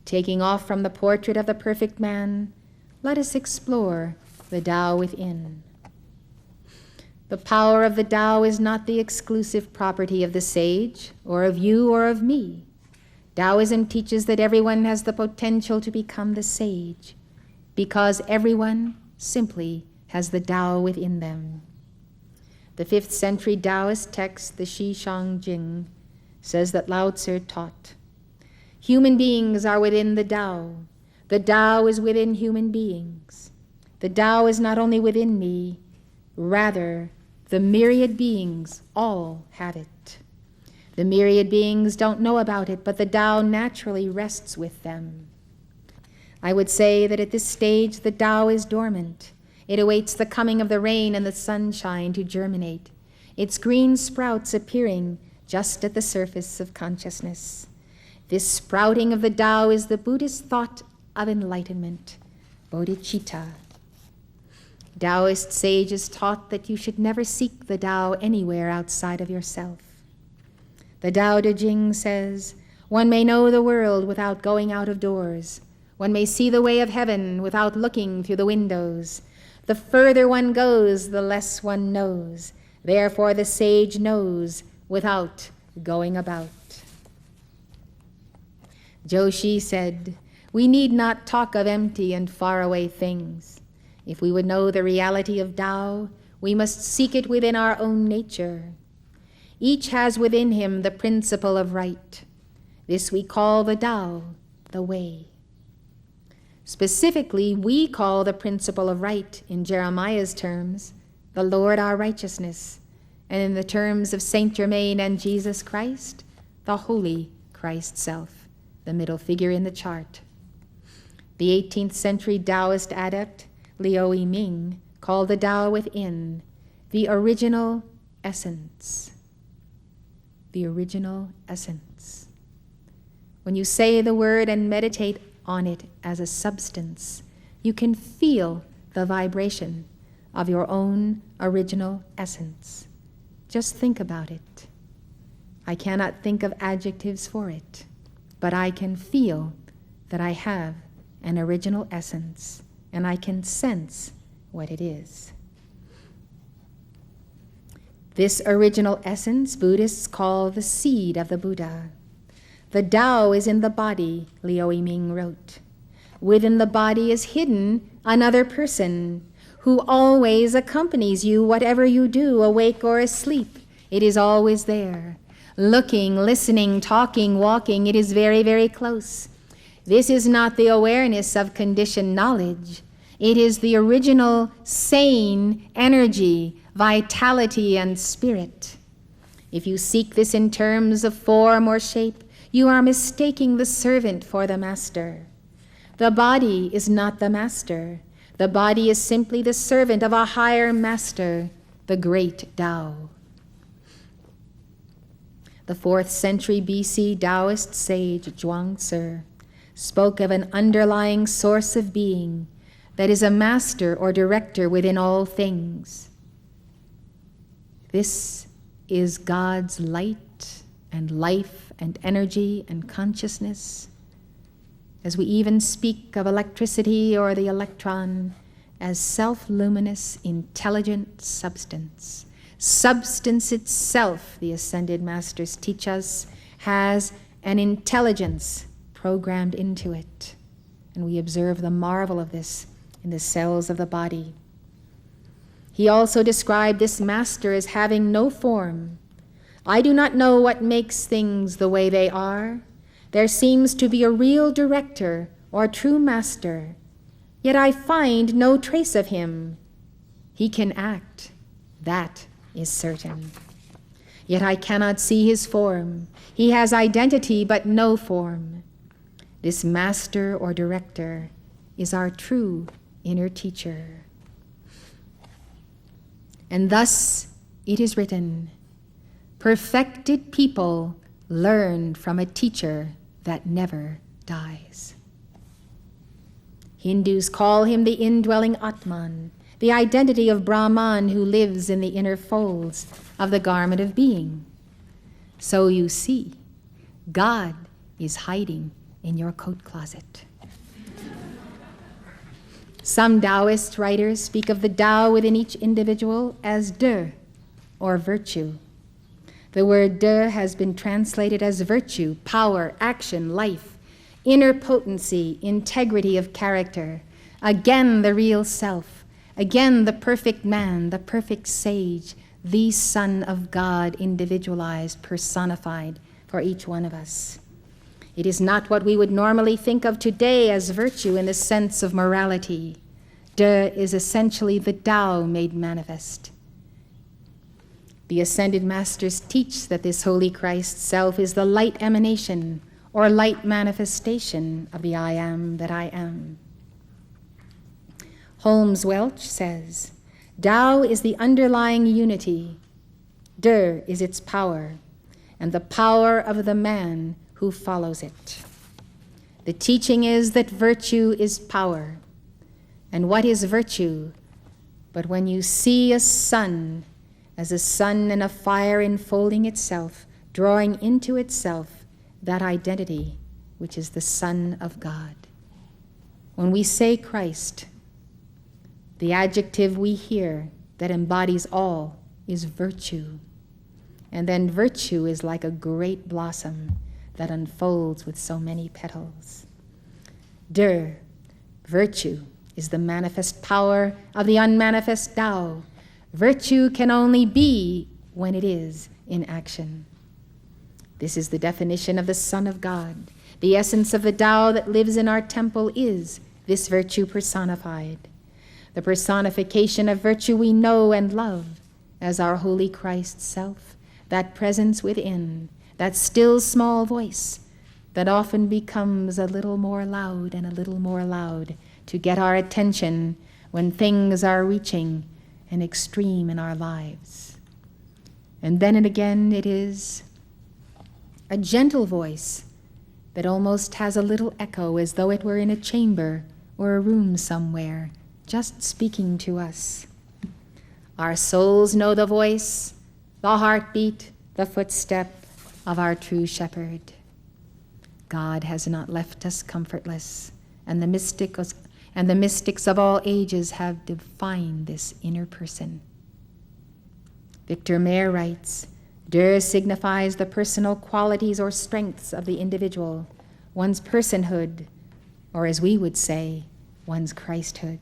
Taking off from the portrait of the perfect man, let us explore the Tao within. The power of the Tao is not the exclusive property of the sage, or of you, or of me. Taoism teaches that everyone has the potential to become the sage, because everyone simply has the Tao within them. The 5th century Taoist text, the Shishang Jing, says that Lao Tzu taught, human beings are within the Tao. The Tao is within human beings. The Tao is not only within me, rather, the myriad beings all have it. The myriad beings don't know about it, but the Tao naturally rests with them. I would say that at this stage the Tao is dormant. It awaits the coming of the rain and the sunshine to germinate, its green sprouts appearing just at the surface of consciousness. This sprouting of the Tao is the Buddhist thought of enlightenment, bodhicitta. Taoist sages taught that you should never seek the Tao anywhere outside of yourself. The Tao Te Ching says, one may know the world without going out of doors. One may see the way of heaven without looking through the windows. The further one goes, the less one knows. Therefore the sage knows without going about. Joshi said, we need not talk of empty and faraway things. If we would know the reality of Tao, we must seek it within our own nature. Each has within him the principle of right. This we call the Tao, the way. Specifically, we call the principle of right, in Jeremiah's terms, the Lord our righteousness, and in the terms of Saint Germain and Jesus Christ, the Holy Christ self, the middle figure in the chart. The 18th century Taoist adept, Liu Yiming, called the Tao within the original essence. The original essence. When you say the word and meditate on it as a substance, you can feel the vibration of your own original essence. Just think about it. I cannot think of adjectives for it, but I can feel that I have an original essence, and I can sense what it is. This original essence Buddhists call the seed of the Buddha. The Tao is in the body, Liu Yiming wrote. Within the body is hidden another person who always accompanies you whatever you do, awake or asleep. It is always there. Looking, listening, talking, walking, it is very, very close. This is not the awareness of conditioned knowledge. It is the original sane energy, vitality, and spirit. If you seek this in terms of form or shape, you are mistaking the servant for the master. The body is not the master. The body is simply the servant of a higher master, the great Tao. The 4th century BC Taoist sage Zhuangzi spoke of an underlying source of being that is a master or director within all things. This is God's light and life and energy and consciousness, as we even speak of electricity or the electron as self-luminous, intelligent substance. Substance itself, the ascended masters teach us, has an intelligence programmed into it. And we observe the marvel of this in the cells of the body. He also described this master as having no form. I do not know what makes things the way they are. There seems to be a real director or true master, yet I find no trace of him. He can act, that is certain. Yet I cannot see his form. He has identity but no form. This master or director is our true inner teacher. And thus it is written, perfected people learn from a teacher that never dies. Hindus call him the indwelling Atman, the identity of Brahman who lives in the inner folds of the garment of being. So you see, God is hiding in your coat closet. Some Taoist writers speak of the Tao within each individual as De, or virtue. The word De has been translated as virtue, power, action, life, inner potency, integrity of character, again the real self, again the perfect man, the perfect sage, the Son of God, individualized, personified for each one of us. It is not what we would normally think of today as virtue in the sense of morality. De is essentially the Tao made manifest. The Ascended Masters teach that this Holy Christ self is the light emanation or light manifestation of the I am that I am. Holmes Welch says, Tao is the underlying unity. De is its power, and the power of the man who follows it. The teaching is that virtue is power. And what is virtue? But when you see a sun as a sun and a fire enfolding itself, drawing into itself that identity, which is the Son of God. When we say Christ, the adjective we hear that embodies all is virtue. And then virtue is like a great blossom that unfolds with so many petals. De, virtue, is the manifest power of the unmanifest Tao. Virtue can only be when it is in action. This is the definition of the Son of God. The essence of the Tao that lives in our temple is this virtue personified. The personification of virtue we know and love as our Holy Christ self, that presence within, that still small voice that often becomes a little more loud and a little more loud to get our attention when things are reaching an extreme in our lives. And then and again it is a gentle voice that almost has a little echo as though it were in a chamber or a room somewhere, just speaking to us. Our souls know the voice, the heartbeat, the footstep of our true shepherd. God has not left us comfortless, and the mystics of all ages have defined this inner person. Victor Mayer writes, De signifies the personal qualities or strengths of the individual, one's personhood, or as we would say, one's Christhood.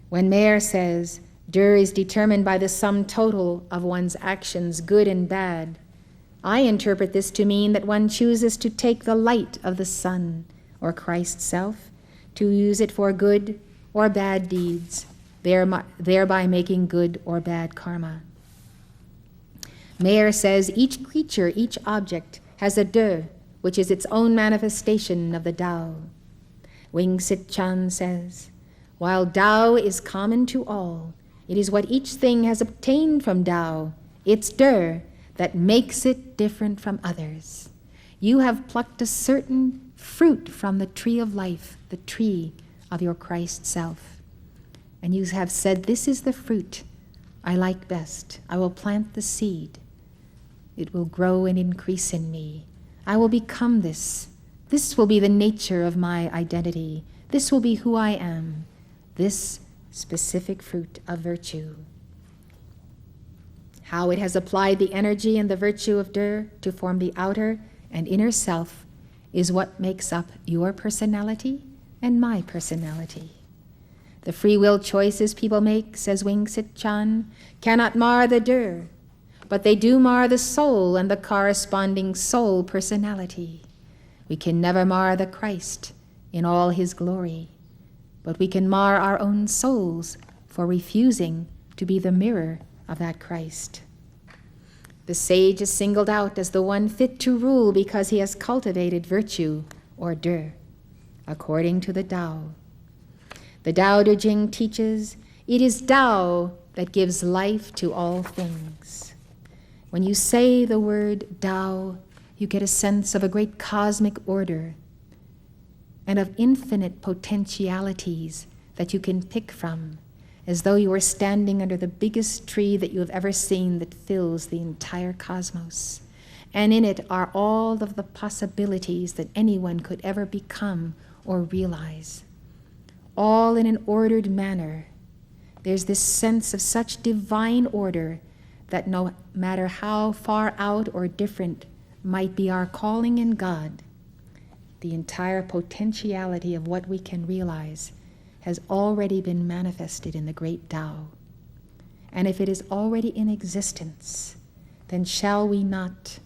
When Mayer says, De is determined by the sum total of one's actions, good and bad, I interpret this to mean that one chooses to take the light of the sun, or Christ's self, to use it for good or bad deeds, thereby making good or bad karma. Mayer says each creature, each object, has a De, which is its own manifestation of the Tao. Wing Sit Chan says, while Tao is common to all, it is what each thing has obtained from Tao, its De, that makes it different from others. You have plucked a certain fruit from the tree of life, the tree of your Christ self. And you have said, this is the fruit I like best. I will plant the seed. It will grow and increase in me. I will become this. This will be the nature of my identity. This will be who I am. This specific fruit of virtue. How it has applied the energy and the virtue of De to form the outer and inner self is what makes up your personality and my personality. The free will choices people make, says Wing Sit Chan, cannot mar the De, but they do mar the soul and the corresponding soul personality. We can never mar the Christ in all his glory, but we can mar our own souls for refusing to be the mirror of that Christ. The sage is singled out as the one fit to rule because he has cultivated virtue, or De, according to the Tao. The Tao Te Ching teaches, it is Tao that gives life to all things. When you say the word Tao, you get a sense of a great cosmic order and of infinite potentialities that you can pick from, as though you were standing under the biggest tree that you have ever seen that fills the entire cosmos. and in it are all of the possibilities that anyone could ever become or realize, all in an ordered manner. There's this sense of such divine order that no matter how far out or different might be our calling in God, the entire potentiality of what we can realize has already been manifested in the great Tao. And if it is already in existence, then shall we not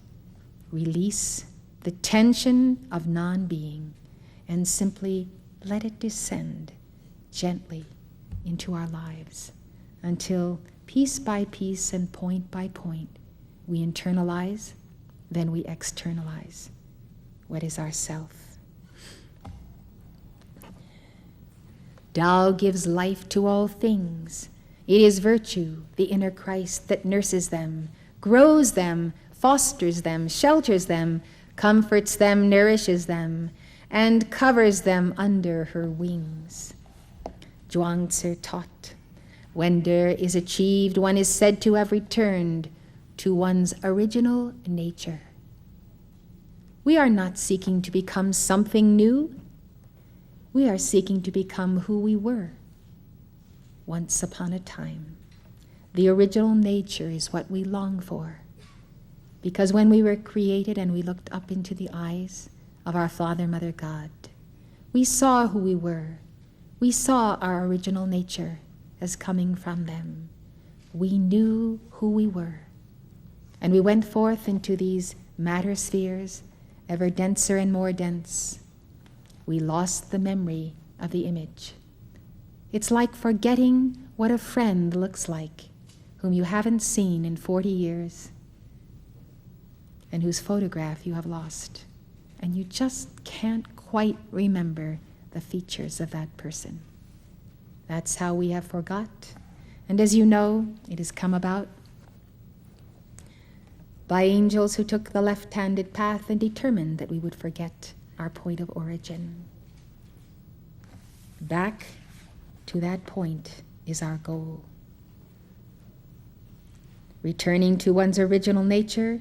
release the tension of non-being and simply let it descend gently into our lives until piece by piece and point by point we internalize, then we externalize what is ourself. Tao gives life to all things. It is virtue, the inner Christ, that nurses them, grows them, fosters them, shelters them, comforts them, nourishes them, and covers them under her wings. Zhuangzi taught, when Der is achieved, one is said to have returned to one's original nature. We are not seeking to become something new. We are seeking to become who we were once upon a time. The original nature is what we long for, because when we were created and we looked up into the eyes of our Father, Mother, God, we saw who we were. We saw our original nature as coming from them. We knew who we were. And we went forth into these matter spheres, ever denser and more dense. We lost the memory of the image. It's like forgetting what a friend looks like, whom you haven't seen in 40 years, and whose photograph you have lost, and you just can't quite remember the features of that person. That's how we have forgot. And as you know, it has come about by angels who took the left-handed path and determined that we would forget our point of origin. Back to that point is our goal. Returning to one's original nature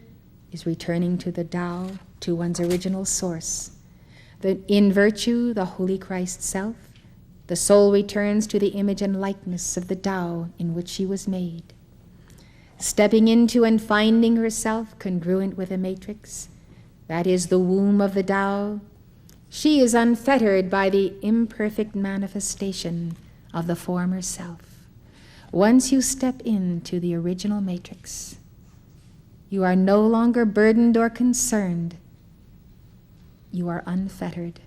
is returning to the Tao, to one's original source. In virtue, the Holy Christ self, the soul returns to the image and likeness of the Tao in which she was made. Stepping into and finding herself congruent with a matrix, that is the womb of the Tao, she is unfettered by the imperfect manifestation of the former self. Once you step into the original matrix, you are no longer burdened or concerned. You are unfettered.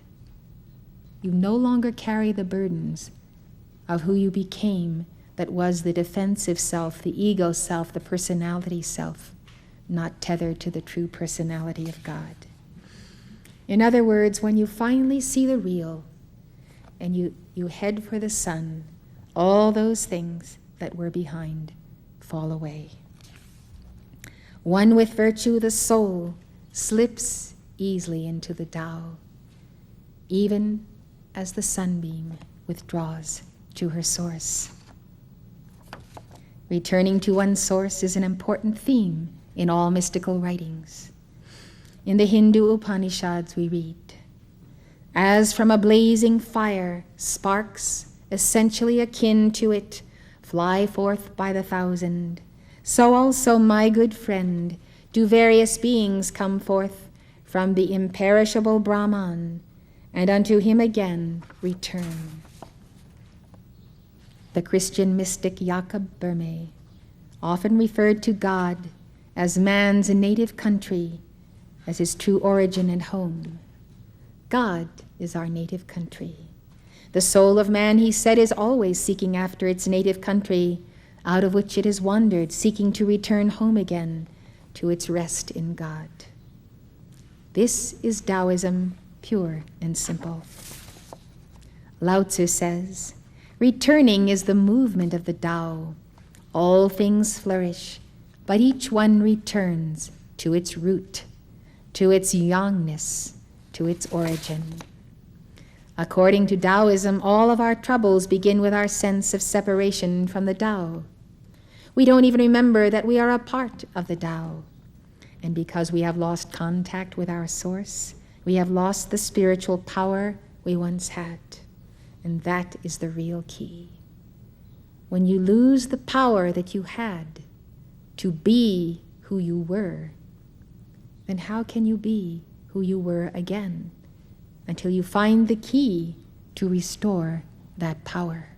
You no longer carry the burdens of who you became, that was the defensive self, the ego self, the personality self, not tethered to the true personality of God. In other words, when you finally see the real and you head for the sun, all those things that were behind fall away. One with virtue, the soul slips easily into the Tao, even as the sunbeam withdraws to her source. Returning to one's source is an important theme in all mystical writings. In the Hindu Upanishads we read, as from a blazing fire, sparks, essentially akin to it, fly forth by the thousand, so also, my good friend, do various beings come forth from the imperishable Brahman, and unto him again return. The Christian mystic Jacob Boehme often referred to God as man's native country, as his true origin and home. God is our native country. The soul of man, he said, is always seeking after its native country, out of which it has wandered, seeking to return home again to its rest in God. This is Taoism, pure and simple. Lao Tzu says, returning is the movement of the Tao. All things flourish, but each one returns to its root, to its youngness, to its origin. According to Taoism, all of our troubles begin with our sense of separation from the Tao. We don't even remember that we are a part of the Tao. And because we have lost contact with our source, we have lost the spiritual power we once had. And that is the real key. When you lose the power that you had to be who you were, then how can you be who you were again until you find the key to restore that power?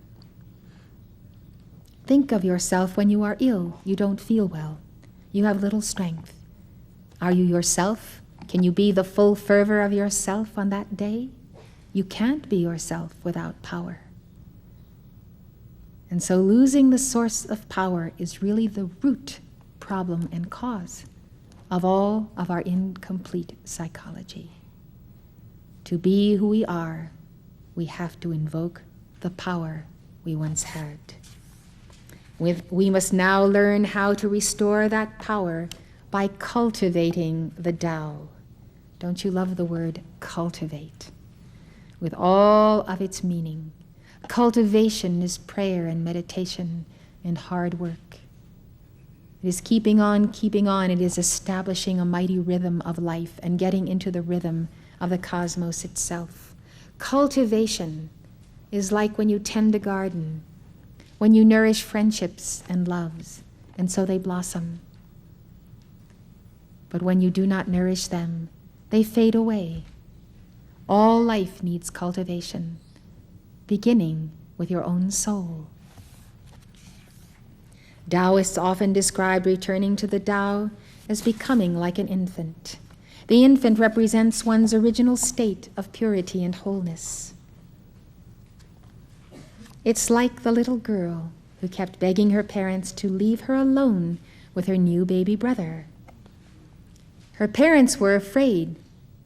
Think of yourself when you are ill, you don't feel well, you have little strength. Are you yourself? Can you be the full fervor of yourself on that day? You can't be yourself without power. And so losing the source of power is really the root problem and cause of all of our incomplete psychology. To be who we are, we have to invoke the power we once had. We must now learn how to restore that power by cultivating the Tao. Don't you love the word cultivate? With all of its meaning. Cultivation is prayer and meditation and hard work. It is keeping on. It is establishing a mighty rhythm of life and getting into the rhythm of the cosmos itself. Cultivation is like when you tend a garden, when you nourish friendships and loves, and so they blossom. But when you do not nourish them, they fade away. All life needs cultivation, beginning with your own soul. Taoists often describe returning to the Tao as becoming like an infant. The infant represents one's original state of purity and wholeness. It's like the little girl who kept begging her parents to leave her alone with her new baby brother. Her parents were afraid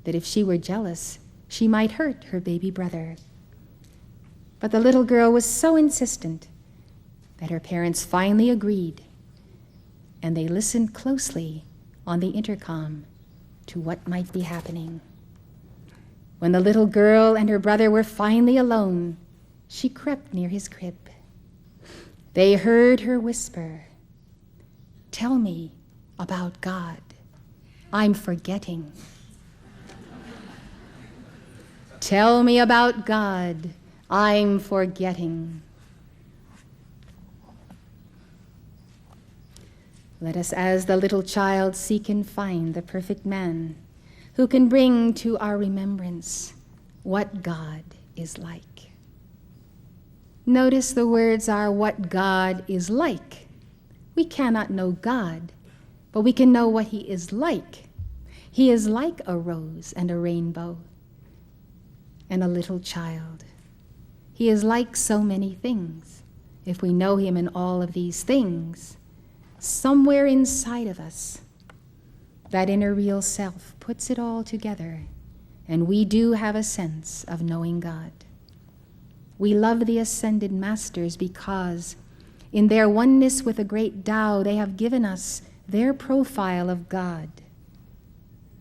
that if she were jealous, she might hurt her baby brother. But the little girl was so insistent that her parents finally agreed, and they listened closely on the intercom to what might be happening. When the little girl and her brother were finally alone, she crept near his crib. They heard her whisper, "Tell me about God. I'm forgetting." "Tell me about God. I'm forgetting." Let us, as the little child, seek and find the perfect man who can bring to our remembrance what God is like. Notice the words are what God is like. We cannot know God, but we can know what he is like. He is like a rose and a rainbow and a little child. He is like so many things. If we know him in all of these things, somewhere inside of us, that inner real self puts it all together, and we do have a sense of knowing God. We love the ascended masters because in their oneness with the great Tao, they have given us their profile of God.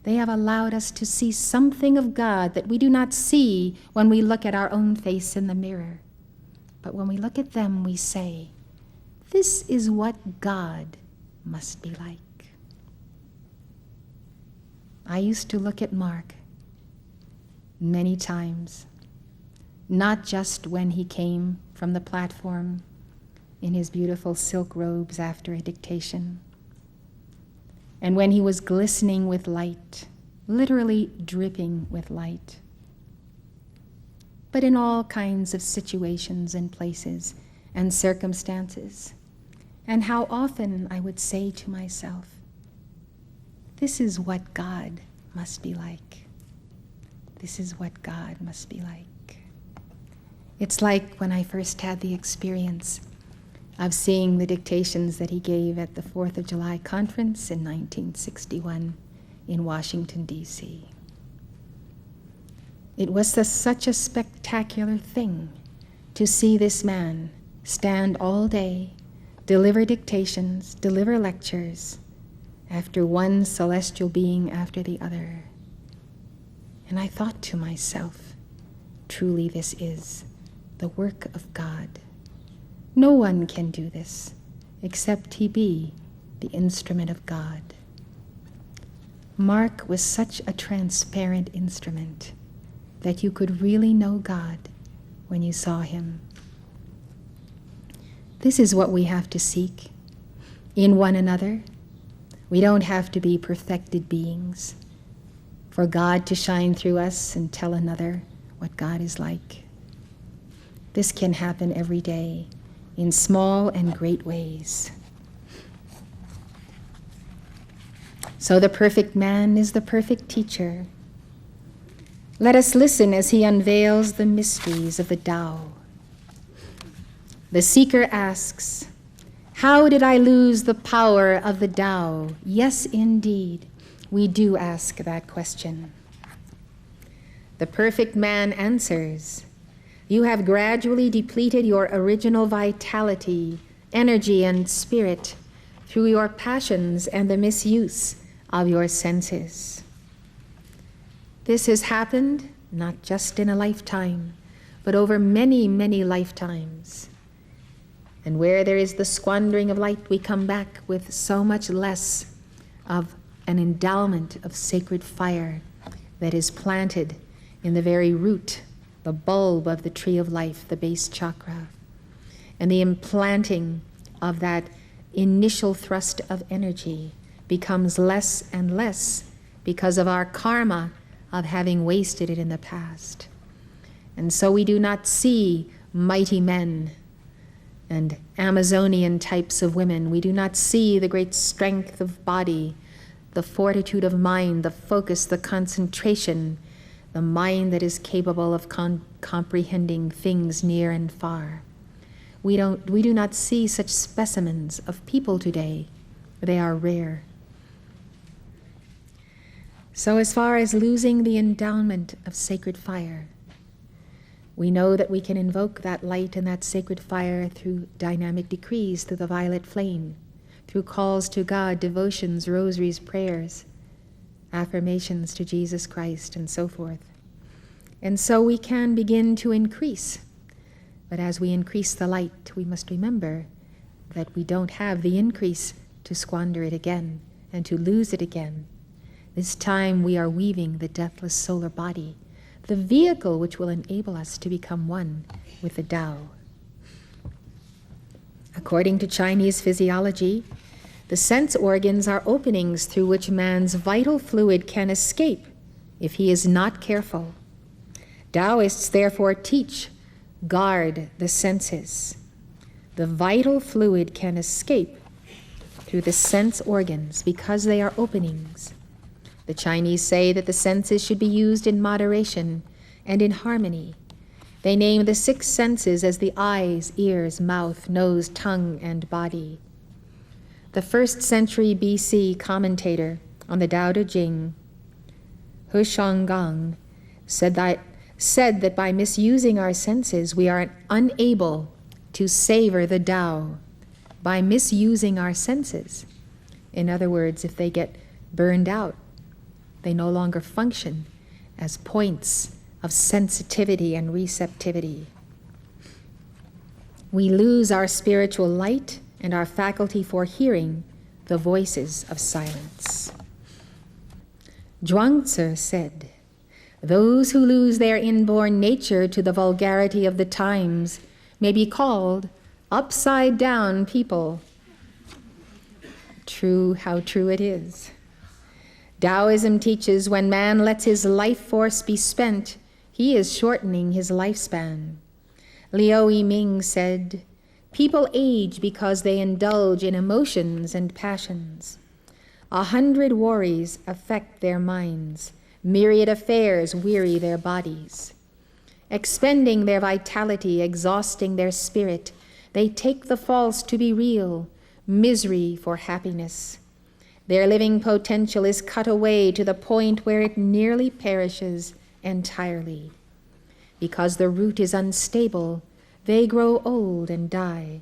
They have allowed us to see something of God that we do not see when we look at our own face in the mirror. But when we look at them, we say, this is what God must be like. I used to look at Mark many times, not just when he came from the platform in his beautiful silk robes after a dictation, and when he was glistening with light, literally dripping with light, but in all kinds of situations and places and circumstances. And how often I would say to myself, this is what God must be like. This is what God must be like. It's like when I first had the experience of seeing the dictations that he gave at the 4th of July conference in 1961 in Washington, D.C. It was such a spectacular thing to see this man stand all day, deliver dictations, deliver lectures, after one celestial being after the other. And I thought to myself, truly this is the work of God. No one can do this except he be the instrument of God. Mark was such a transparent instrument that you could really know God when you saw him. This is what we have to seek in one another. We don't have to be perfected beings for God to shine through us and tell another what God is like. This can happen every day in small and great ways. So the perfect man is the perfect teacher. Let us listen as he unveils the mysteries of the TAO. The seeker asks, how did I lose the power of the TAO? Yes, indeed, we do ask that question. The perfect man answers, you have gradually depleted your original vitality, energy, and spirit through your passions and the misuse of your senses. This has happened not just in a lifetime, but over many, many lifetimes. And where there is the squandering of light, we come back with so much less of an endowment of sacred fire that is planted in the very root, the bulb of the tree of life, the base chakra. And the implanting of that initial thrust of energy becomes less and less because of our karma of having wasted it in the past. And so we do not see mighty men and Amazonian types of women. We do not see the great strength of body, the fortitude of mind, the focus, the concentration, the mind that is capable of comprehending things near and far. We do not see such specimens of people today. They are rare. So as far as losing the endowment of sacred fire, we know that we can invoke that light and that sacred fire through dynamic decrees, through the violet flame, through calls to God, devotions, rosaries, prayers, affirmations to Jesus Christ, and so forth. And so we can begin to increase. But as we increase the light, we must remember that we don't have the increase to squander it again and to lose it again. This time we are weaving the deathless solar body, the vehicle which will enable us to become one with the TAO. According to Chinese physiology, the sense organs are openings through which man's vital fluid can escape if he is not careful. Taoists therefore teach, guard the senses. The vital fluid can escape through the sense organs because they are openings. The Chinese say that the senses should be used in moderation and in harmony. They name the 6 senses as the eyes, ears, mouth, nose, tongue, and body. The 1st century BC commentator on the Tao Te Ching, He Shanggang, said that by misusing our senses, we are unable to savor the Tao. By misusing our senses. In other words, if they get burned out, they no longer function as points of sensitivity and receptivity. We lose our spiritual light and our faculty for hearing the voices of silence. Zhuangzi said, those who lose their inborn nature to the vulgarity of the times may be called upside-down people. True, how true it is. Taoism teaches when man lets his life force be spent, he is shortening his lifespan. Liu Yiming said, people age because they indulge in emotions and passions. 100 worries affect their minds. Myriad affairs weary their bodies. Expending their vitality, exhausting their spirit, they take the false to be real, misery for happiness. Their living potential is cut away to the point where it nearly perishes entirely. Because the root is unstable, they grow old and die.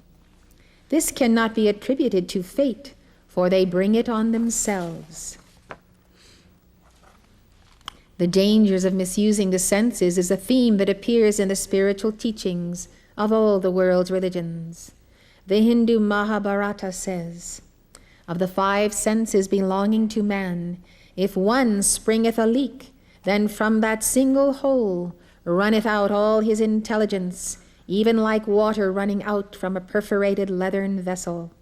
This cannot be attributed to fate, for they bring it on themselves. The dangers of misusing the senses is a theme that appears in the spiritual teachings of all the world's religions. The Hindu Mahabharata says, of the 5 senses belonging to man, If one springeth a leak, then from that single hole runneth out all his intelligence, even like water running out from a perforated leathern vessel.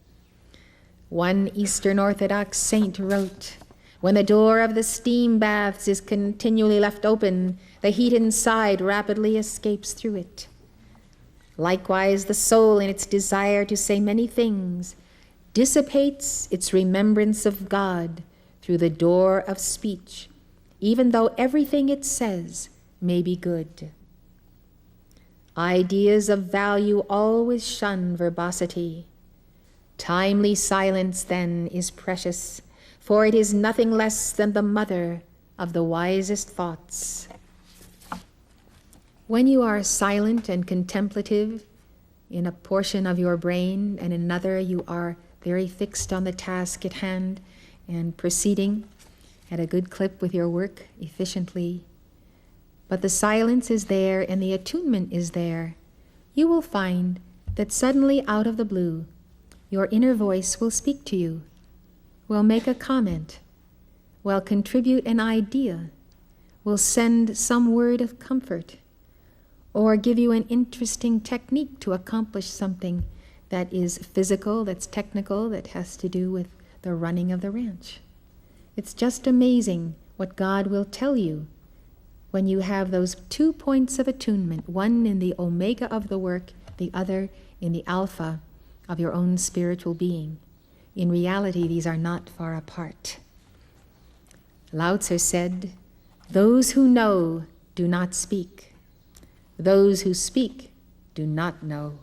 One Eastern Orthodox saint wrote, when the door of the steam baths is continually left open, the heat inside rapidly escapes through it. Likewise, the soul, in its desire to say many things, dissipates its remembrance of God through the door of speech, even though everything it says may be good. Ideas of value always shun verbosity. Timely silence, then, is precious, for it is nothing less than the mother of the wisest thoughts. When you are silent and contemplative in a portion of your brain, and in another you are very fixed on the task at hand and proceeding at a good clip with your work efficiently, but the silence is there and the attunement is there, you will find that suddenly out of the blue, your inner voice will speak to you, will make a comment, will contribute an idea, will send some word of comfort, or give you an interesting technique to accomplish something that is physical, that's technical, that has to do with the running of the ranch. It's just amazing what God will tell you when you have those 2 points of attunement, one in the omega of the work, the other in the alpha of your own spiritual being. In reality, these are not far apart. Lao Tzu said, "Those who know do not speak. Those who speak do not know."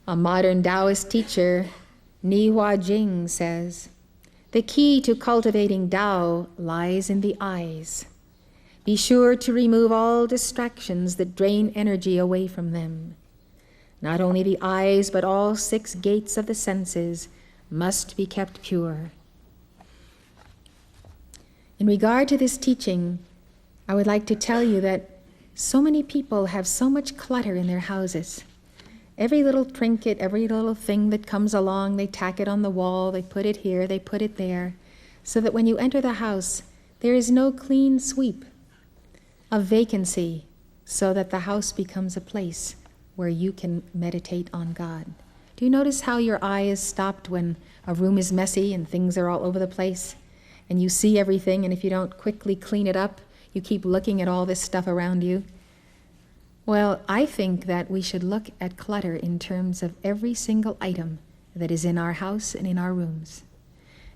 A modern Taoist teacher, Ni Hua Jing, says, "The key to cultivating Tao lies in the eyes. Be sure to remove all distractions that drain energy away from them. Not only the eyes, but all 6 gates of the senses must be kept pure." In regard to this teaching, I would like to tell you that so many people have so much clutter in their houses. Every little trinket, every little thing that comes along, they tack it on the wall, they put it here, they put it there, so that when you enter the house, there is no clean sweep of vacancy, so that the house becomes a place where you can meditate on God. Do you notice how your eye is stopped when a room is messy and things are all over the place? And you see everything, and if you don't quickly clean it up, you keep looking at all this stuff around you. Well, I think that we should look at clutter in terms of every single item that is in our house and in our rooms.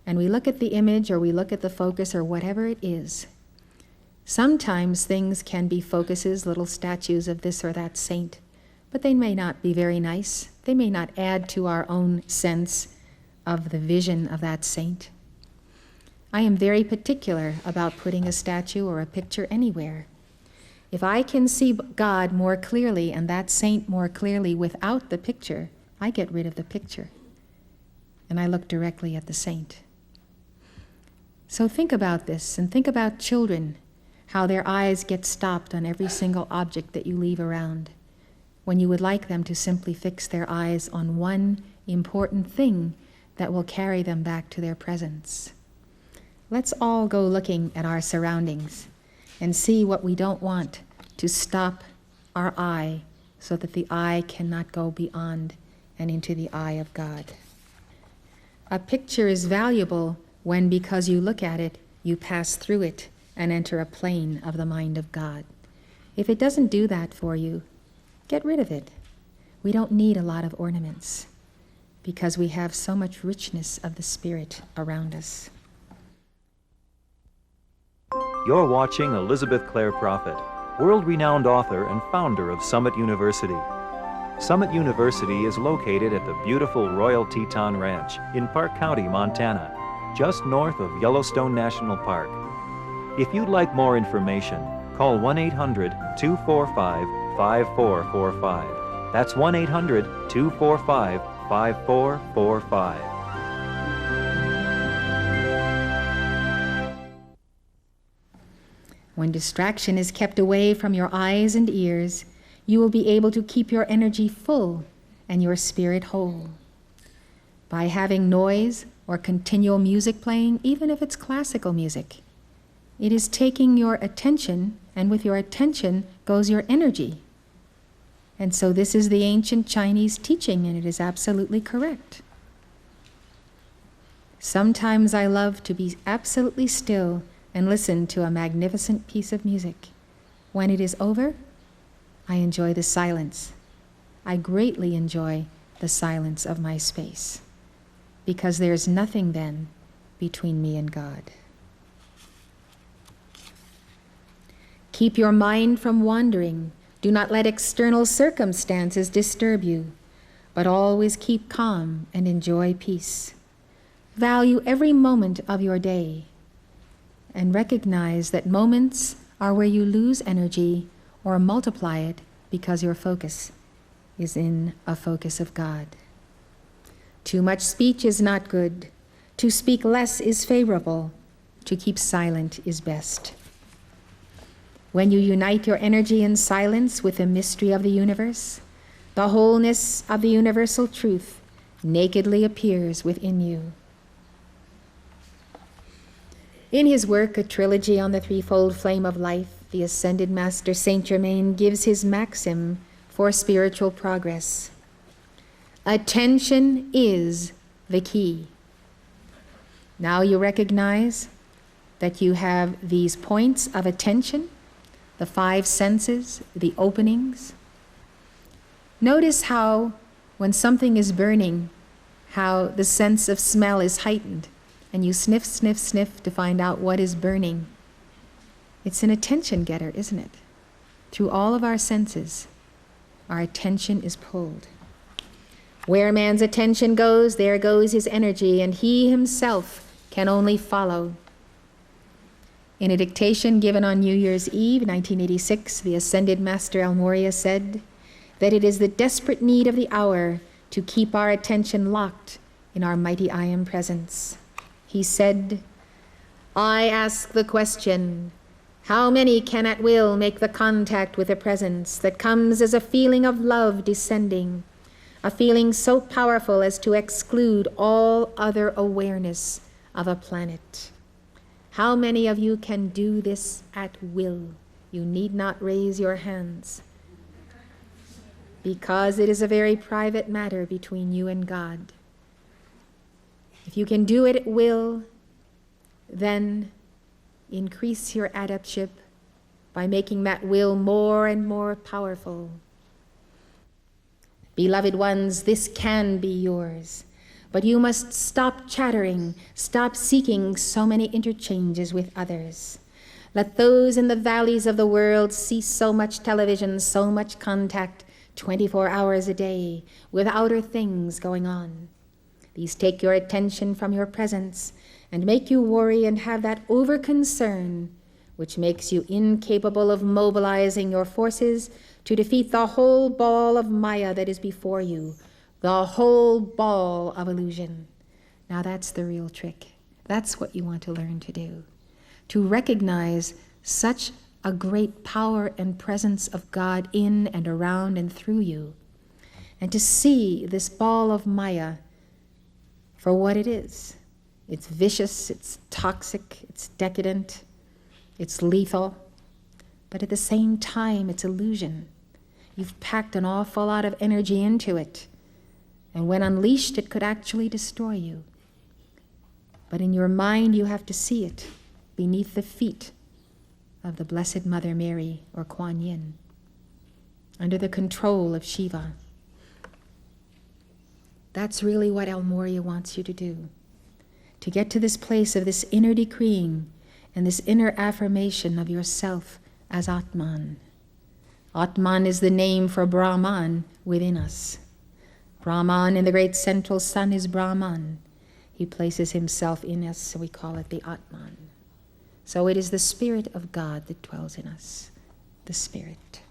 And we look at the image, or we look at the focus, or whatever it is. Sometimes things can be focuses, little statues of this or that saint, but they may not be very nice. They may not add to our own sense of the vision of that saint. I am very particular about putting a statue or a picture anywhere. If I can see God more clearly and that saint more clearly without the picture, I get rid of the picture and I look directly at the saint. So think about this, and think about children, how their eyes get stopped on every single object that you leave around, when you would like them to simply fix their eyes on one important thing that will carry them back to their presence. Let's all go looking at our surroundings and see what we don't want to stop our eye, so that the eye cannot go beyond and into the eye of God. A picture is valuable when, because you look at it, you pass through it and enter a plane of the mind of God. If it doesn't do that for you, get rid of it. We don't need a lot of ornaments because we have so much richness of the Spirit around us. You're watching Elizabeth Clare Prophet, world-renowned author and founder of Summit University. Summit University is located at the beautiful Royal Teton Ranch in Park County, Montana, just north of Yellowstone National Park. If you'd like more information, call 1-800-245-5445. That's 1-800-245-5445. When distraction is kept away from your eyes and ears, you will be able to keep your energy full and your spirit whole. By having noise or continual music playing, even if it's classical music. It is taking your attention, and with your attention goes your energy. And so this is the ancient Chinese teaching, and it is absolutely correct. Sometimes I love to be absolutely still and listen to a magnificent piece of music. When it is over, I enjoy the silence. I greatly enjoy the silence of my space, because there's nothing then between me and God. Keep your mind from wandering. Do not let external circumstances disturb you, but always keep calm and enjoy peace. Value every moment of your day, and recognize that moments are where you lose energy or multiply it because your focus is in a focus of God. Too much speech is not good. To speak less is favorable. To keep silent is best. When you unite your energy in silence with the mystery of the universe, the wholeness of the universal truth nakedly appears within you. In his work, A Trilogy on the Threefold Flame of Life, the Ascended Master Saint Germain gives his maxim for spiritual progress. Attention is the key. Now you recognize that you have these points of attention, the 5 senses, the openings. Notice how, when something is burning, how the sense of smell is heightened, and you sniff, sniff, sniff to find out what is burning. It's an attention getter, isn't it? Through all of our senses, our attention is pulled. Where man's attention goes, there goes his energy, and he himself can only follow. In a dictation given on New Year's Eve, 1986, the Ascended Master El Morya said that it is the desperate need of the hour to keep our attention locked in our mighty I Am presence. He said, I ask the question, how many can at will make the contact with a presence that comes as a feeling of love descending, a feeling so powerful as to exclude all other awareness of a planet? How many of you can do this at will? You need not raise your hands, because it is a very private matter between you and God. If you can do it at will, then increase your adeptship by making that will more and more powerful. Beloved ones, this can be yours, but you must stop chattering, stop seeking so many interchanges with others. Let those in the valleys of the world see so much television, so much contact, 24 hours a day, with outer things going on. These take your attention from your presence and make you worry and have that over-concern, which makes you incapable of mobilizing your forces to defeat the whole ball of Maya that is before you, the whole ball of illusion. Now that's the real trick. That's what you want to learn to do. To recognize such a great power and presence of God in and around and through you, and to see this ball of Maya for what it is. It's vicious, it's toxic, it's decadent, it's lethal, but at the same time, it's illusion. You've packed an awful lot of energy into it, and when unleashed, it could actually destroy you. But in your mind, you have to see it beneath the feet of the Blessed Mother Mary or Kuan Yin, under the control of Shiva. That's really what El Morya wants you to do, to get to this place of this inner decreeing and this inner affirmation of yourself as Atman. Atman is the name for Brahman within us. Brahman in the great central sun is Brahman. He places himself in us, so we call it the Atman. So it is the Spirit of God that dwells in us, the Spirit.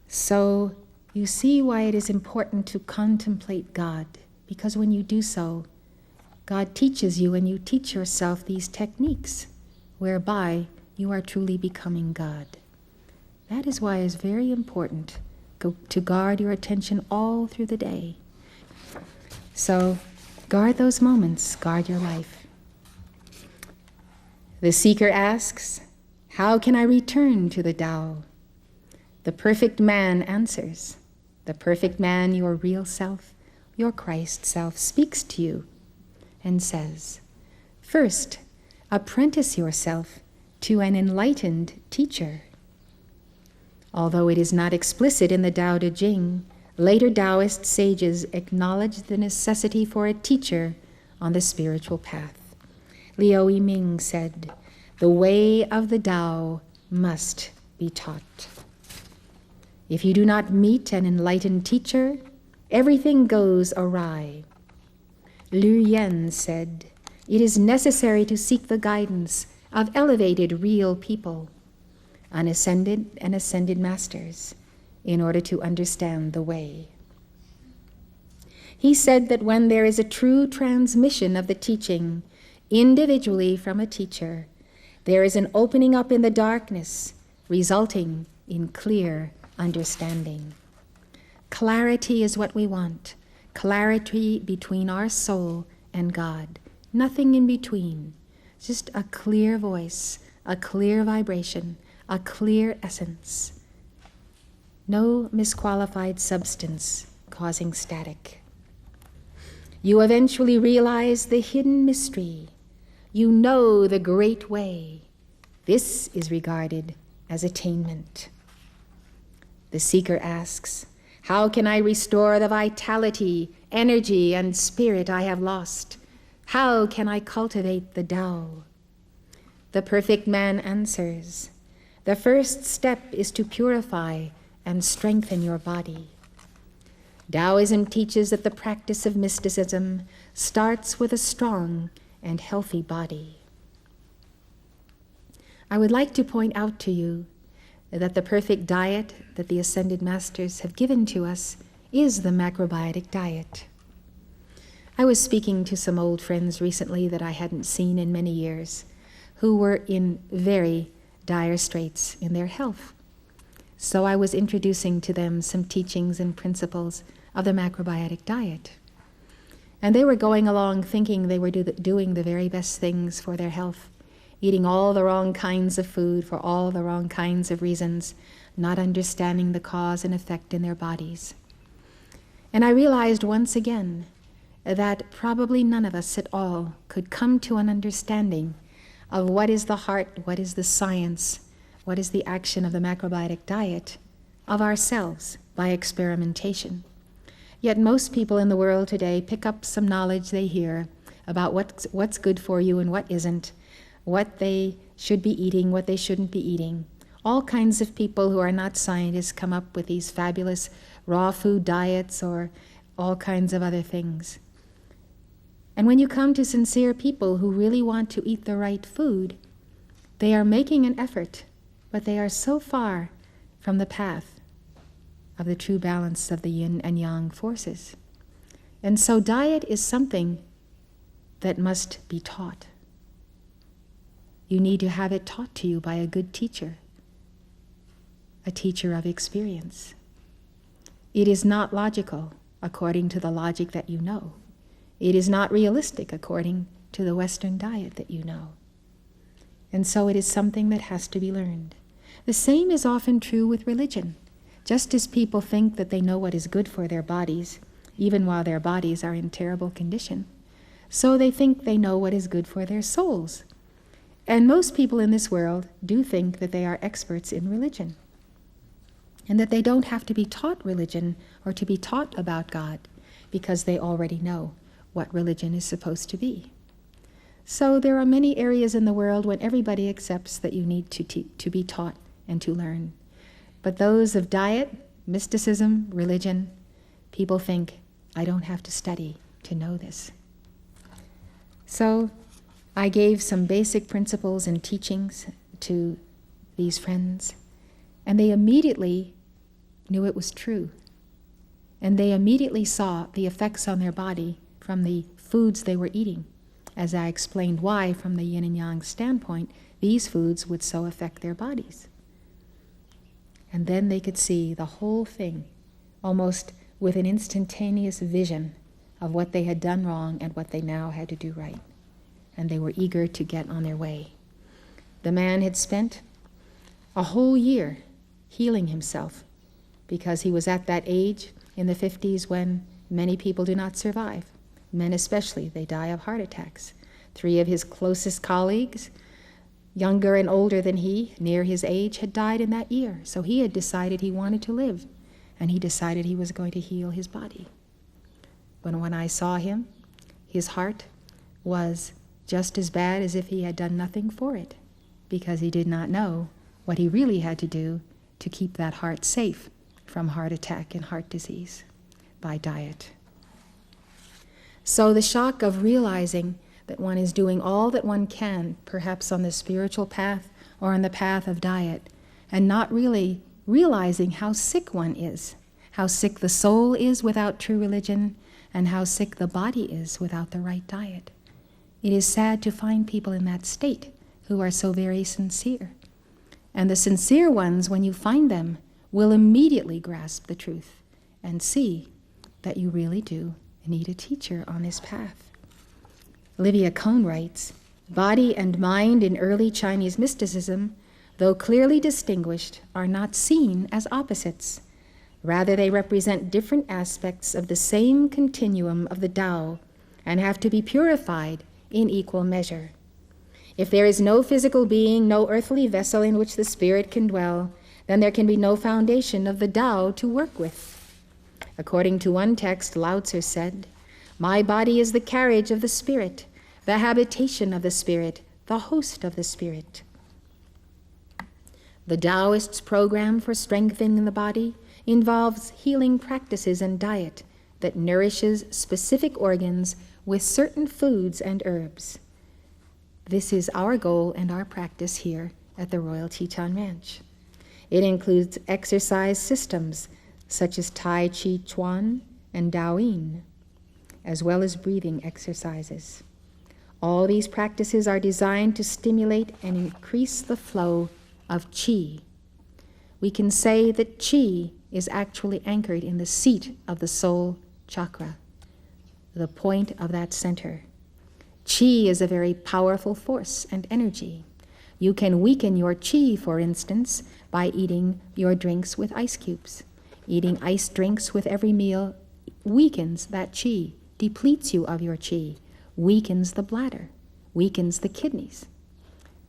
So you see why it is important to contemplate God, because when you do so, God teaches you and you teach yourself these techniques whereby you are truly becoming God. That is why it's very important to guard your attention all through the day. So Guard those moments, guard your life. The seeker asks, how can I return to the Tao? The perfect man answers. The perfect man, your real self, your Christ self, speaks to you and says, first, apprentice yourself to an enlightened teacher. Although it is not explicit in the Tao Te Ching, later Taoist sages acknowledged the necessity for a teacher on the spiritual path. Liu Yiming said, the way of the Tao must be taught. If you do not meet an enlightened teacher, everything goes awry. Liu Yen said, it is necessary to seek the guidance of elevated real people, unascended and ascended masters, in order to understand the way. He said that when there is a true transmission of the teaching individually from a teacher, there is an opening up in the darkness, resulting in clear understanding. Clarity is what we want. Clarity between our soul and God. Nothing in between. Just a clear voice, a clear vibration, a clear essence. No misqualified substance causing static. You eventually realize the hidden mystery. You know the great way. This is regarded as attainment. The seeker asks, how can I restore the vitality, energy, and spirit I have lost? How can I cultivate the Tao? The perfect man answers, the first step is to purify and strengthen your body. Taoism teaches that the practice of mysticism starts with a strong and healthy body. I would like to point out to you that the perfect diet that the Ascended Masters have given to us is the macrobiotic diet. I was speaking to some old friends recently that I hadn't seen in many years, who were in very dire straits in their health. So I was introducing to them some teachings and principles of the macrobiotic diet. And they were going along thinking they were doing the very best things for their health, eating all the wrong kinds of food for all the wrong kinds of reasons, not understanding the cause and effect in their bodies. And I realized once again that probably none of us at all could come to an understanding of what is the heart, what is the science, what is the action of the macrobiotic diet of ourselves by experimentation. Yet most people in the world today pick up some knowledge they hear about what's good for you and what isn't, what they should be eating, what they shouldn't be eating. All kinds of people who are not scientists come up with these fabulous raw food diets or all kinds of other things. And when you come to sincere people who really want to eat the right food, they are making an effort, but they are so far from the path of the true balance of the yin and yang forces. And so diet is something that must be taught. You need to have it taught to you by a good teacher, a teacher of experience. It is not logical according to the logic that you know. It is not realistic according to the Western diet that you know. And so it is something that has to be learned. The same is often true with religion. Just as people think that they know what is good for their bodies, even while their bodies are in terrible condition, so they think they know what is good for their souls. And most people in this world do think that they are experts in religion, and that they don't have to be taught religion or to be taught about God, because they already know what religion is supposed to be. So there are many areas in the world when everybody accepts that you need to be taught and to learn. But those of diet, mysticism, religion, people think, I don't have to study to know this. So I gave some basic principles and teachings to these friends, and they immediately knew it was true. And they immediately saw the effects on their body from the foods they were eating, as I explained why, from the yin and yang standpoint, these foods would so affect their bodies. And then they could see the whole thing, almost with an instantaneous vision of what they had done wrong and what they now had to do right. And they were eager to get on their way. The man had spent a whole year healing himself because he was at that age in the 50s when many people do not survive. Men especially, they die of heart attacks. 3 of his closest colleagues, younger and older than he, near his age, had died in that year. So he had decided he wanted to live, and he decided he was going to heal his body. But when I saw him, his heart was just as bad as if he had done nothing for it, because he did not know what he really had to do to keep that heart safe from heart attack and heart disease by diet. So the shock of realizing that one is doing all that one can, perhaps on the spiritual path or on the path of diet, and not really realizing how sick one is, how sick the soul is without true religion, and how sick the body is without the right diet. It is sad to find people in that state who are so very sincere. And the sincere ones, when you find them, will immediately grasp the truth and see that you really do need a teacher on this path. Olivia Cohn writes, "Body and mind in early Chinese mysticism, though clearly distinguished, are not seen as opposites. Rather, they represent different aspects of the same continuum of the Tao and have to be purified in equal measure. If there is no physical being, no earthly vessel in which the spirit can dwell, then there can be no foundation of the Tao to work with. According to one text, Lao Tzu said, 'My body is the carriage of the spirit, the habitation of the spirit, the host of the spirit.' The Taoists' program for strengthening the body involves healing practices and diet that nourishes specific organs with certain foods and herbs. This is our goal and our practice here at the Royal Teton Ranch. It includes exercise systems such as Tai Chi Chuan and Daoyin, as well as breathing exercises. All these practices are designed to stimulate and increase the flow of qi. We can say that qi is actually anchored in the seat of the soul chakra, the point of that center. Qi is a very powerful force and energy. You can weaken your qi, for instance, by eating your drinks with ice cubes. Eating iced drinks with every meal weakens that qi, depletes you of your qi, weakens the bladder, weakens the kidneys.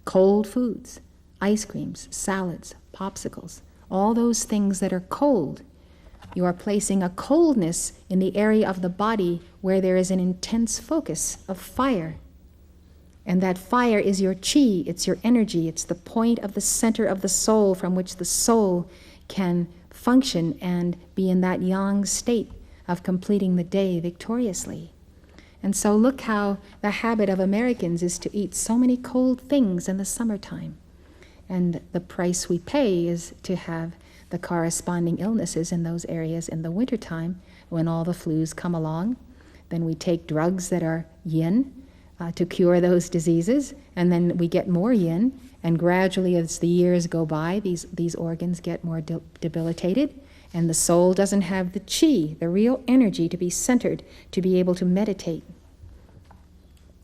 Cold foods, ice creams, salads, popsicles, all those things that are cold, you are placing a coldness in the area of the body where there is an intense focus of fire. And that fire is your qi, it's your energy, it's the point of the center of the soul from which the soul can function and be in that yang state of completing the day victoriously. And so look how the habit of Americans is to eat so many cold things in the summertime. And the price we pay is to have the corresponding illnesses in those areas in the wintertime when all the flus come along. Then we take drugs that are yin to cure those diseases, and then we get more yin, and gradually as the years go by, these organs get more debilitated, and the soul doesn't have the qi, the real energy to be centered, to be able to meditate.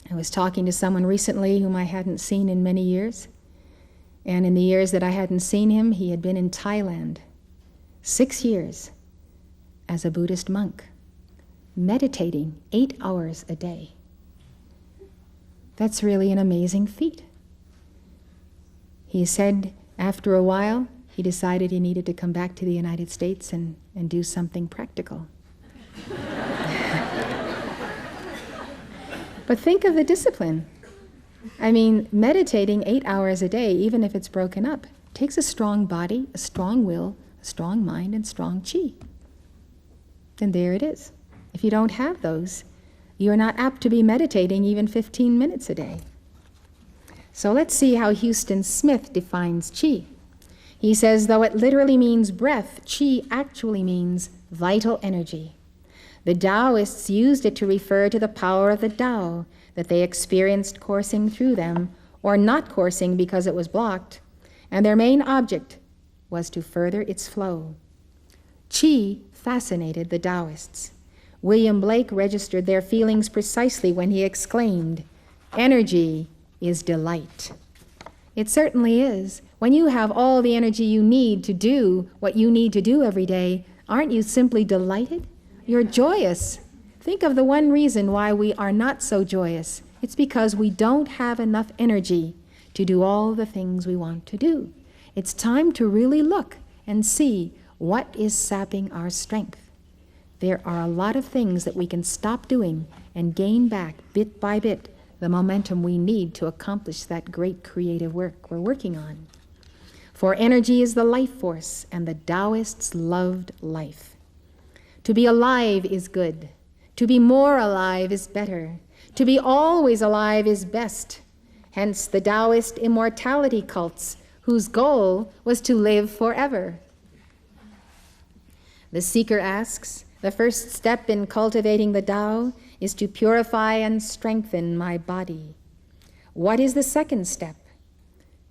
I was talking to someone recently whom I hadn't seen in many years, and in the years that I hadn't seen him, he had been in Thailand 6 years as a Buddhist monk, meditating 8 hours a day. That's really an amazing feat. He said after a while, he decided he needed to come back to the United States and do something practical. But think of the discipline. I mean, meditating 8 hours a day, even if it's broken up, takes a strong body, a strong will, a strong mind, and strong qi. And there it is. If you don't have those, you are not apt to be meditating even 15 minutes a day. So let's see how Houston Smith defines qi. He says, though it literally means breath, qi actually means vital energy. The Taoists used it to refer to the power of the Tao that they experienced coursing through them, or not coursing because it was blocked, and their main object was to further its flow. Qi fascinated the Taoists. William Blake registered their feelings precisely when he exclaimed, "Energy is delight." It certainly is. When you have all the energy you need to do what you need to do every day, aren't you simply delighted? You're joyous. Think of the one reason why we are not so joyous. It's because we don't have enough energy to do all the things we want to do. It's time to really look and see what is sapping our strength. There are a lot of things that we can stop doing and gain back bit by bit the momentum we need to accomplish that great creative work we're working on. For energy is the life force, and the Taoists loved life. To be alive is good. To be more alive is better. To be always alive is best. Hence the Taoist immortality cults, whose goal was to live forever. The seeker asks, the first step in cultivating the Tao is to purify and strengthen my body. What is the second step?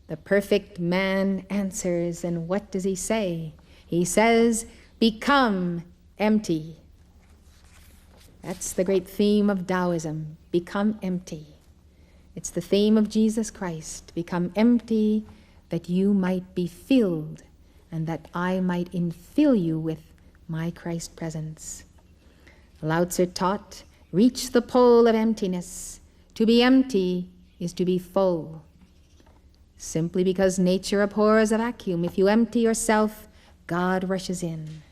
The perfect man answers, and what does he say? He says, become empty. That's the great theme of Taoism, become empty. It's the theme of Jesus Christ, become empty that you might be filled and that I might infill you with my Christ presence. Lao Tzu taught, reach the pole of emptiness. To be empty is to be full. Simply because nature abhors a vacuum, if you empty yourself, God rushes in.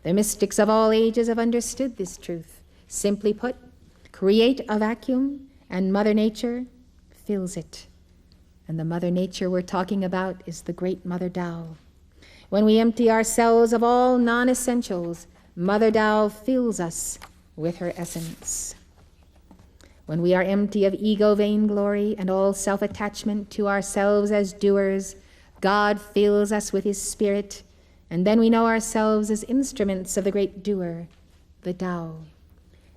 The mystics of all ages have understood this truth. Simply put, create a vacuum and Mother Nature fills it. And the Mother Nature we're talking about is the great Mother Tao. When we empty ourselves of all non-essentials, Mother Tao fills us with her essence. When we are empty of ego, vainglory, and all self-attachment to ourselves as doers, God fills us with his spirit, and then we know ourselves as instruments of the great doer, the Tao.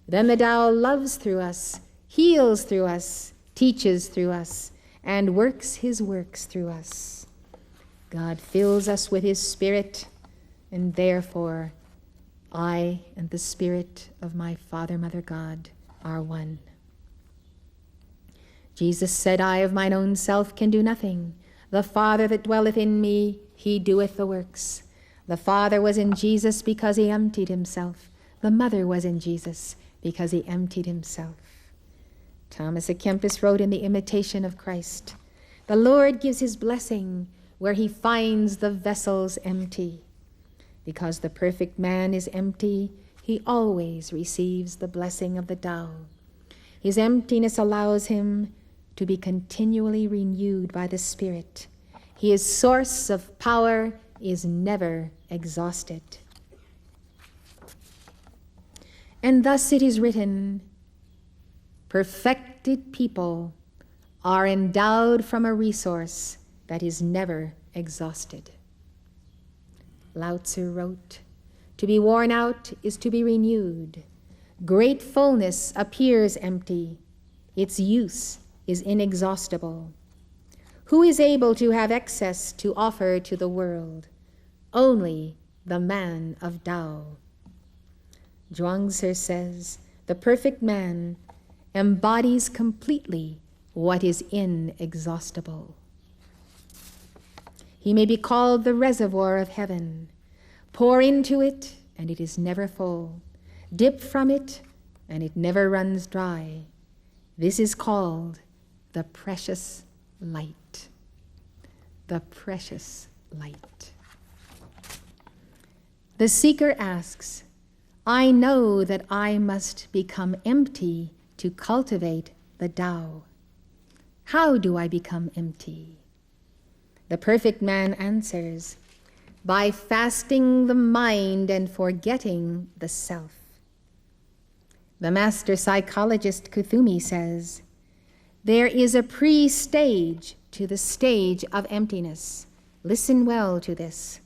Then the Tao loves through us, heals through us, teaches through us, and works his works through us. God fills us with his spirit, and therefore I and the spirit of my Father, Mother God are one. Jesus said, I of mine own self can do nothing. The Father that dwelleth in me, he doeth the works. The Father was in Jesus because he emptied himself. The Mother was in Jesus because he emptied himself. Thomas à Kempis wrote in the Imitation of Christ, the Lord gives his blessing where he finds the vessels empty. Because the perfect man is empty, he always receives the blessing of the Tao. His emptiness allows him to be continually renewed by the Spirit. His source of power is never exhausted. And thus it is written, perfected people are endowed from a resource that is never exhausted. Lao Tzu wrote, to be worn out is to be renewed. Great fullness appears empty. Its use is inexhaustible. Who is able to have excess to offer to the world? Only the man of Tao. Zhuangzi says, the perfect man embodies completely what is inexhaustible. He may be called the reservoir of heaven. Pour into it, and it is never full. Dip from it, and it never runs dry. This is called the precious light. The precious light. The seeker asks, I know that I must become empty to cultivate the Tao. How do I become empty? The perfect man answers, by fasting the mind and forgetting the self. The master psychologist Kuthumi says, there is a pre-stage to the stage of emptiness. Listen well to this.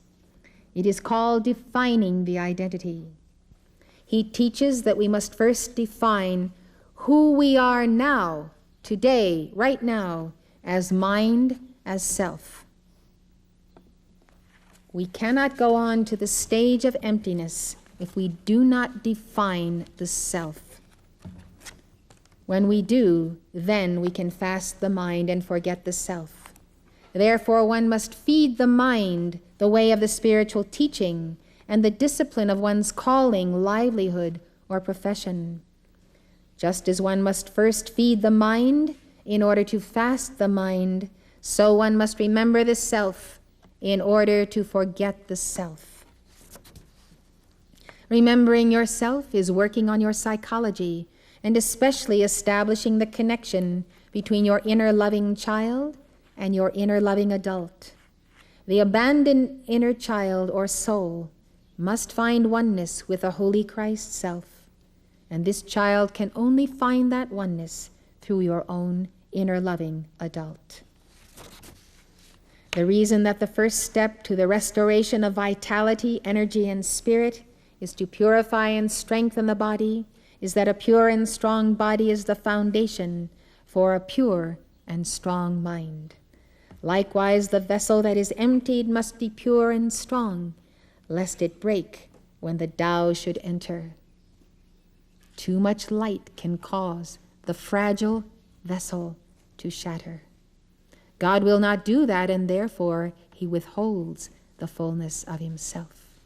It is called defining the identity. He teaches that we must first define who we are now, today, right now, as mind, as self. We cannot go on to the stage of emptiness if we do not define the self. When we do, then we can fast the mind and forget the self. Therefore, one must feed the mind the way of the spiritual teaching and the discipline of one's calling, livelihood, or profession. Just as one must first feed the mind in order to fast the mind, so one must remember the self in order to forget the self. Remembering yourself is working on your psychology, and especially establishing the connection between your inner loving child and your inner loving adult. The abandoned inner child or soul must find oneness with the Holy Christ self, and this child can only find that oneness through your own inner loving adult. The reason that the first step to the restoration of vitality, energy, and spirit is to purify and strengthen the body is that a pure and strong body is the foundation for a pure and strong mind. Likewise, the vessel that is emptied must be pure and strong, lest it break when the Tao should enter. Too much light can cause the fragile vessel to shatter. God will not do that, and therefore he withholds the fullness of himself.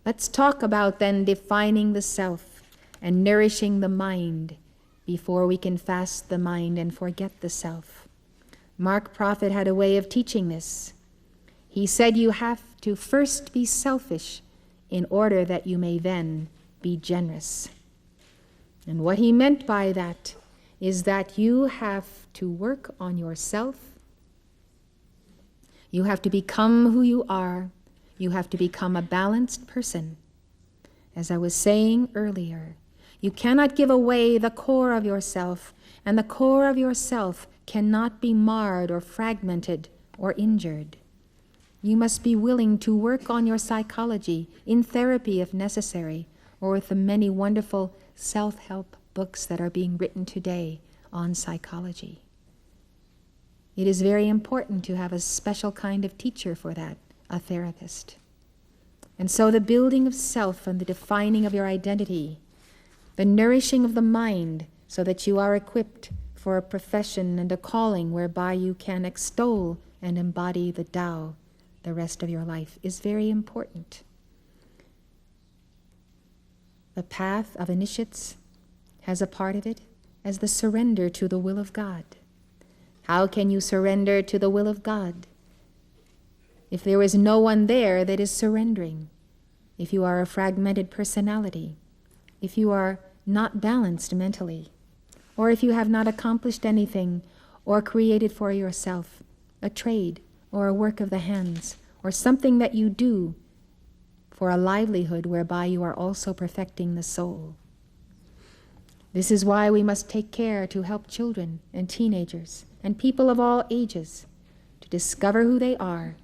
Let's talk about then defining the self and nourishing the mind before we can fast the mind and forget the self. Mark Prophet had a way of teaching this. He said you have to first be selfish in order that you may then be generous. And what he meant by that is that you have to work on yourself. You have to become who you are. You have to become a balanced person. As I was saying earlier, you cannot give away the core of yourself, and the core of yourself cannot be marred or fragmented or injured. You must be willing to work on your psychology in therapy if necessary, or with the many wonderful self-help books that are being written today on psychology. It is very important to have a special kind of teacher for that, a therapist. And so the building of self and the defining of your identity, the nourishing of the mind so that you are equipped for a profession and a calling whereby you can extol and embody the Tao the rest of your life is very important. The path of initiates has a part of it as the surrender to the will of God. How can you surrender to the will of God if there is no one there that is surrendering? If you are a fragmented personality, if you are not balanced mentally, or if you have not accomplished anything or created for yourself a trade or a work of the hands or something that you do for a livelihood whereby you are also perfecting the soul. This is why we must take care to help children and teenagers and people of all ages to discover who they are,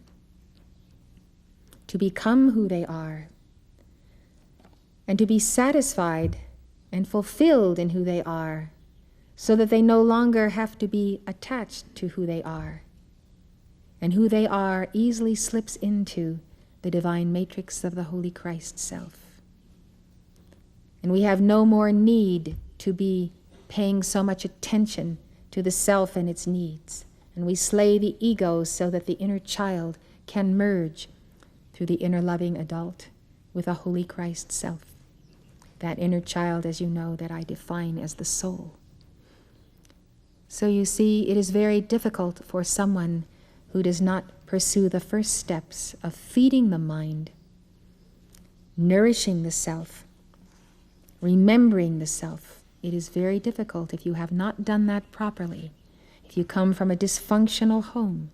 to become who they are, and to be satisfied and fulfilled in who they are, so that they no longer have to be attached to who they are. And who they are easily slips into the divine matrix of the Holy Christ self. And we have no more need to be paying so much attention to the self and its needs. And we slay the ego so that the inner child can merge through the inner loving adult with a Holy Christ self. That inner child, as you know, that I define as the soul. So you see, it is very difficult for someone who does not pursue the first steps of feeding the mind, nourishing the self, remembering the self. It is very difficult if you have not done that properly. If you come from a dysfunctional home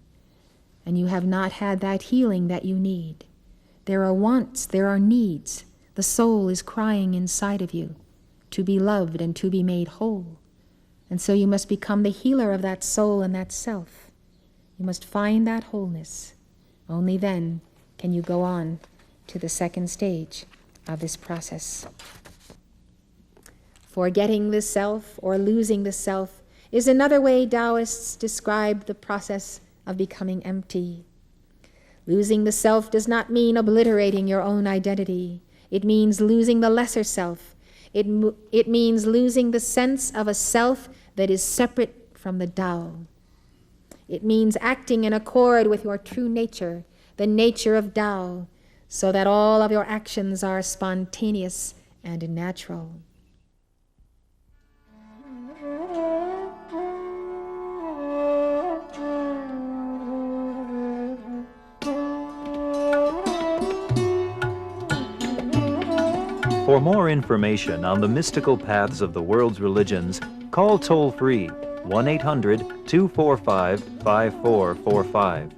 and you have not had that healing that you need, there are wants, there are needs. The soul is crying inside of you to be loved and to be made whole. And so you must become the healer of that soul and that self. You must find that wholeness. Only then can you go on to the second stage of this process. Forgetting the self or losing the self is another way Taoists describe the process of becoming empty. Losing the self does not mean obliterating your own identity. It means losing the lesser self. It means losing the sense of a self that is separate from the Tao. It means acting in accord with your true nature, the nature of Tao, so that all of your actions are spontaneous and natural. For more information on the mystical paths of the world's religions, call toll-free 1-800-245-5445.